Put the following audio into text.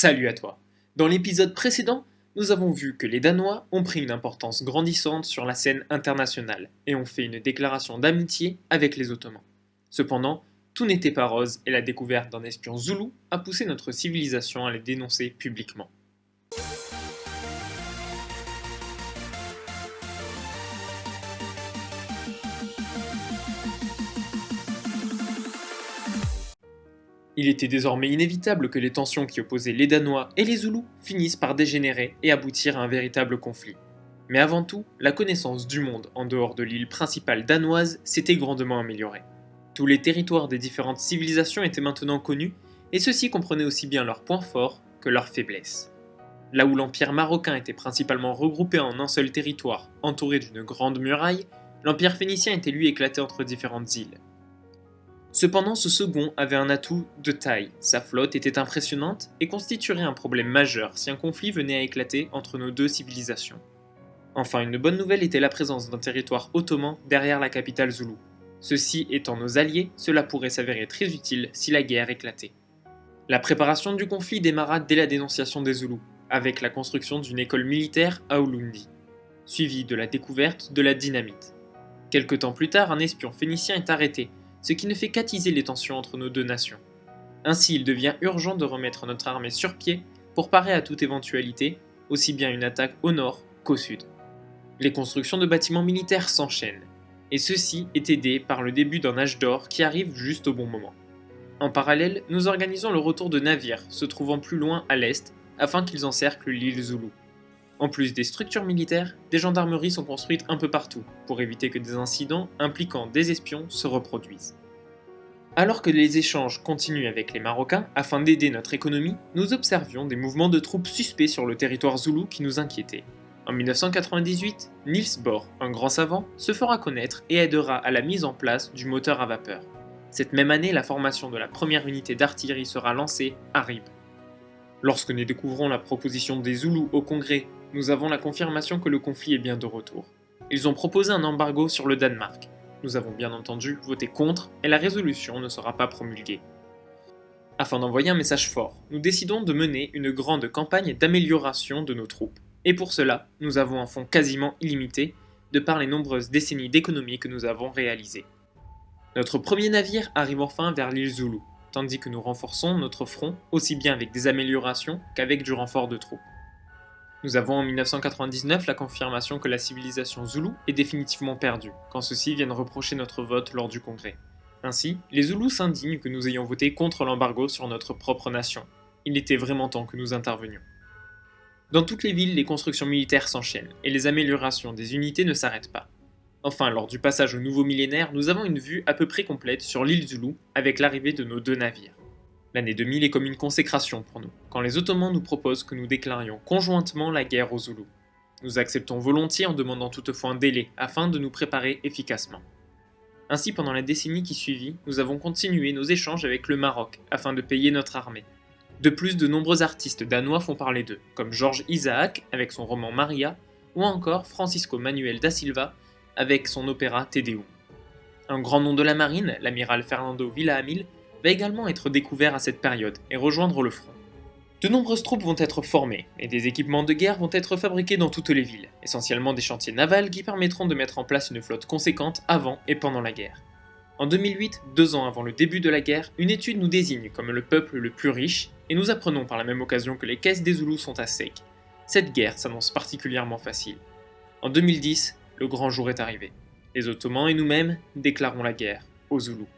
Salut à toi. Dans l'épisode précédent, nous avons vu que les Danois ont pris une importance grandissante sur la scène internationale et ont fait une déclaration d'amitié avec les Ottomans. Cependant, tout n'était pas rose et la découverte d'un espion zoulou a poussé notre civilisation à les dénoncer publiquement. Il était désormais inévitable que les tensions qui opposaient les Danois et les Zoulous finissent par dégénérer et aboutir à un véritable conflit. Mais avant tout, la connaissance du monde en dehors de l'île principale danoise s'était grandement améliorée. Tous les territoires des différentes civilisations étaient maintenant connus, et ceux-ci comprenaient aussi bien leurs points forts que leurs faiblesses. Là où l'empire marocain était principalement regroupé en un seul territoire, entouré d'une grande muraille, l'empire phénicien était lui éclaté entre différentes îles. Cependant, ce second avait un atout de taille. Sa flotte était impressionnante et constituerait un problème majeur si un conflit venait à éclater entre nos deux civilisations. Enfin, une bonne nouvelle était la présence d'un territoire ottoman derrière la capitale zoulou. Ceux-ci étant nos alliés, cela pourrait s'avérer très utile si la guerre éclatait. La préparation du conflit démarra dès la dénonciation des Zoulous, avec la construction d'une école militaire à Ulundi, suivie de la découverte de la dynamite. Quelque temps plus tard, un espion phénicien est arrêté, ce qui ne fait qu'attiser les tensions entre nos deux nations. Ainsi, il devient urgent de remettre notre armée sur pied pour parer à toute éventualité, aussi bien une attaque au nord qu'au sud. Les constructions de bâtiments militaires s'enchaînent, et ceci est aidé par le début d'un âge d'or qui arrive juste au bon moment. En parallèle, nous organisons le retour de navires se trouvant plus loin à l'est afin qu'ils encerclent l'île Zoulou. En plus des structures militaires, des gendarmeries sont construites un peu partout pour éviter que des incidents impliquant des espions se reproduisent. Alors que les échanges continuent avec les Marocains afin d'aider notre économie, nous observions des mouvements de troupes suspects sur le territoire zoulou qui nous inquiétaient. En 1998, Niels Bohr, un grand savant, se fera connaître et aidera à la mise en place du moteur à vapeur. Cette même année, la formation de la première unité d'artillerie sera lancée à Rib. Lorsque nous découvrons la proposition des Zoulous au Congrès, nous avons la confirmation que le conflit est bien de retour. Ils ont proposé un embargo sur le Danemark. Nous avons bien entendu voté contre et la résolution ne sera pas promulguée. Afin d'envoyer un message fort, nous décidons de mener une grande campagne d'amélioration de nos troupes. Et pour cela, nous avons un fonds quasiment illimité, de par les nombreuses décennies d'économies que nous avons réalisées. Notre premier navire arrive enfin vers l'île Zoulou, tandis que nous renforçons notre front aussi bien avec des améliorations qu'avec du renfort de troupes. Nous avons en 1999 la confirmation que la civilisation zoulou est définitivement perdue, quand ceux-ci viennent reprocher notre vote lors du congrès. Ainsi, les Zoulous s'indignent que nous ayons voté contre l'embargo sur notre propre nation. Il était vraiment temps que nous intervenions. Dans toutes les villes, les constructions militaires s'enchaînent, et les améliorations des unités ne s'arrêtent pas. Enfin, lors du passage au nouveau millénaire, nous avons une vue à peu près complète sur l'île Zoulou avec l'arrivée de nos deux navires. L'année 2000 est comme une consécration pour nous, quand les Ottomans nous proposent que nous déclarions conjointement la guerre aux Zoulous. Nous acceptons volontiers en demandant toutefois un délai afin de nous préparer efficacement. Ainsi, pendant la décennie qui suivit, nous avons continué nos échanges avec le Maroc afin de payer notre armée. De plus, de nombreux artistes danois font parler d'eux, comme Georges Isaac avec son roman Maria, ou encore Francisco Manuel da Silva avec son opéra Te Deum. Un grand nom de la marine, l'amiral Fernando Villaamil, va également être découvert à cette période et rejoindre le front. De nombreuses troupes vont être formées et des équipements de guerre vont être fabriqués dans toutes les villes, essentiellement des chantiers navals qui permettront de mettre en place une flotte conséquente avant et pendant la guerre. En 2008, 2 ans avant le début de la guerre, une étude nous désigne comme le peuple le plus riche et nous apprenons par la même occasion que les caisses des Zoulous sont à sec. Cette guerre s'annonce particulièrement facile. En 2010, le grand jour est arrivé. Les Ottomans et nous-mêmes déclarons la guerre aux Zoulous.